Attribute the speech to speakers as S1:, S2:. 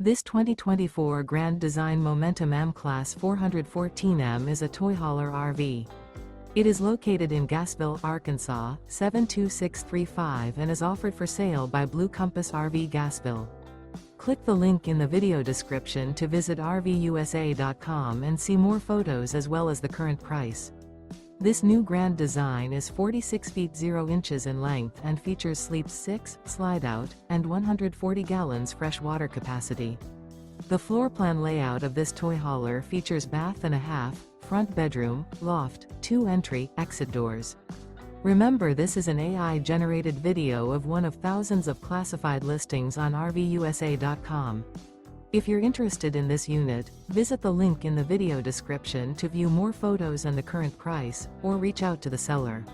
S1: This 2024 Grand Design Momentum M-Class 414M is a toy hauler RV. It is located in Gassville, Arkansas, 72635 and is offered for sale by Blue Compass RV Gassville. Click the link in the video description to visit RVUSA.com and see more photos as well as the current price. This new grand design is 46 feet 0 inches in length and features sleeps 6, slide-out, and 140 gallons fresh water capacity. The floor plan layout of this toy hauler features bath and a half, front bedroom, loft, 2 entry, exit doors. Remember, this is an AI-generated video of one of thousands of classified listings on RVUSA.com. If you're interested in this unit, visit the link in the video description to view more photos and the current price, or reach out to the seller.